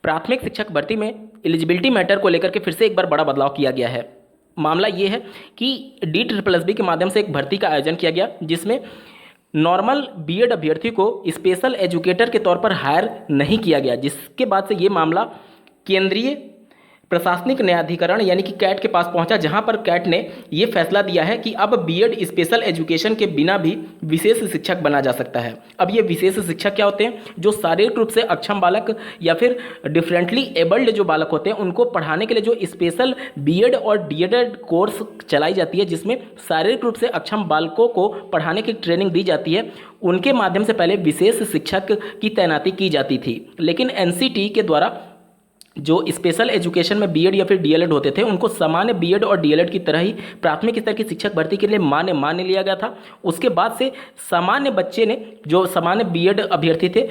प्राथमिक शिक्षक भर्ती में एलिजिबिलिटी मैटर को लेकर के फिर से एक बार बड़ा बदलाव किया गया है। मामला ये है कि DSSB के माध्यम से एक भर्ती का आयोजन किया गया, जिसमें नॉर्मल बीएड अभ्यर्थी को स्पेशल एजुकेटर के तौर पर हायर नहीं किया गया, जिसके बाद से ये मामला केंद्रीय प्रशासनिक न्यायाधिकरण यानी कि कैट के पास पहुंचा, जहां पर कैट ने ये फैसला दिया है कि अब बीएड स्पेशल एजुकेशन के बिना भी विशेष शिक्षक बना जा सकता है। अब ये विशेष शिक्षक क्या होते हैं? जो शारीरिक रूप से अक्षम बालक या फिर डिफरेंटली एबल्ड जो बालक होते हैं उनको पढ़ाने के लिए जो स्पेशल बीएड और डीएड कोर्स चलाई जाती है, जिसमें शारीरिक रूप से अक्षम बालकों को पढ़ाने की ट्रेनिंग दी जाती है, उनके माध्यम से पहले विशेष शिक्षक की तैनाती की जाती थी। लेकिन एनसीटी के द्वारा जो स्पेशल एजुकेशन में बीएड या फिर डीएलएड होते थे उनको सामान्य बीएड और डीएलएड की तरह ही प्राथमिक स्तर की शिक्षक भर्ती के लिए मान्य लिया गया था। उसके बाद से सामान्य बच्चे ने, जो सामान्य बीएड अभ्यर्थी थे,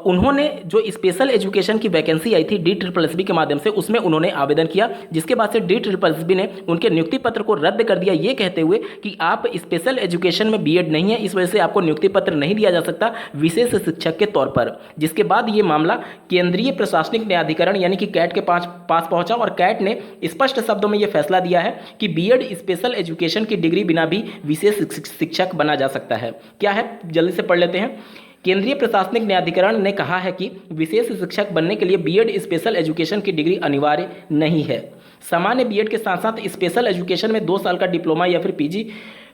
उन्होंने जो स्पेशल एजुकेशन की वैकेंसी आई थी DSSB के माध्यम से, उसमें उन्होंने आवेदन किया, जिसके बाद से DSSB ने उनके नियुक्ति पत्र को रद्द कर दिया, ये कहते हुए कि आप स्पेशल एजुकेशन में बीएड नहीं है, इस वजह से आपको नियुक्ति पत्र नहीं दिया जा सकता विशेष शिक्षक के तौर पर। जिसके बाद ये मामला केंद्रीय प्रशासनिक न्यायाधिकरण यानी कि कैट के पास पहुंचा और कैट ने स्पष्ट शब्दों में यह फैसला दिया है कि बीएड स्पेशल एजुकेशन की डिग्री बिना भी विशेष शिक्षक बना जा सकता है। क्या है, जल्दी से पढ़ लेते हैं। केंद्रीय प्रशासनिक न्यायाधिकरण ने कहा है कि विशेष शिक्षक बनने के लिए बीएड स्पेशल एजुकेशन की डिग्री अनिवार्य नहीं है। सामान्य बीएड के साथ साथ स्पेशल एजुकेशन में 2 साल का डिप्लोमा या फिर पीजी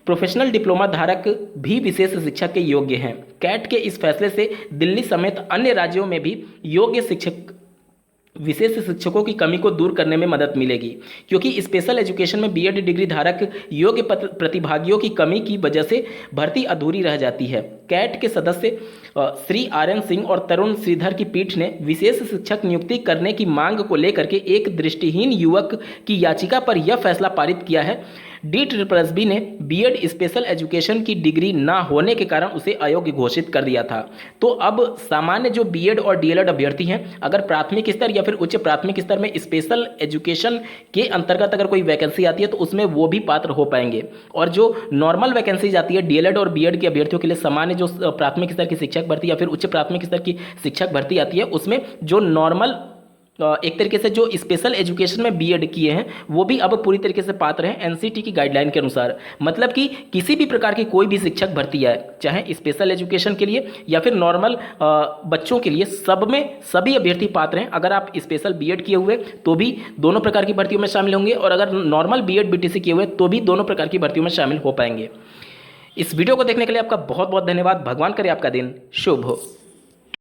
प्रोफेशनल डिप्लोमा धारक भी विशेष शिक्षक के योग्य हैं। कैट के इस फैसले से दिल्ली समेत अन्य राज्यों में भी योग्य विशेष शिक्षकों की कमी को दूर करने में मदद मिलेगी, क्योंकि स्पेशल एजुकेशन में बीएड डिग्री धारक योग्य प्रतिभागियों की कमी की वजह से भर्ती अधूरी रह जाती है। कैट के सदस्य श्री RN सिंह और तरुण श्रीधर की पीठ ने विशेष शिक्षक नियुक्ति करने की मांग को लेकर के एक दृष्टिहीन युवक की याचिका पर यह फैसला पारित किया है। DSSB ने बीएड स्पेशल एजुकेशन की डिग्री ना होने के कारण उसे अयोग्य घोषित कर दिया था। तो अब सामान्य जो बीएड और डीएलएड अभ्यर्थी हैं, अगर प्राथमिक स्तर या फिर उच्च प्राथमिक स्तर में स्पेशल एजुकेशन के अंतर्गत अगर कोई वैकेंसी आती है तो उसमें वो भी पात्र हो पाएंगे। और जो नॉर्मल वैकेंसी जाती है डीएलएड और बीएड के अभ्यर्थियों के लिए, सामान्य जो प्राथमिक स्तर की शिक्षक भर्ती या फिर उच्च प्राथमिक स्तर की शिक्षक भर्ती आती है, उसमें जो नॉर्मल एक तरीके से जो स्पेशल एजुकेशन में बीएड किए हैं वो भी अब पूरी तरीके से पात्र हैं एनसीटी की गाइडलाइन के अनुसार। मतलब कि किसी भी प्रकार की कोई भी शिक्षक भर्ती है, चाहे स्पेशल एजुकेशन के लिए या फिर नॉर्मल बच्चों के लिए, सब में सभी अभ्यर्थी पात्र हैं। अगर आप स्पेशल बीएड किए हुए तो भी दोनों प्रकार की भर्तियों में शामिल होंगे, और अगर नॉर्मल बीएड बीटीसी किए हुए तो भी दोनों प्रकार की भर्तियों में शामिल हो पाएंगे। इस वीडियो को देखने के लिए आपका बहुत बहुत धन्यवाद। भगवान करे आपका दिन शुभ हो।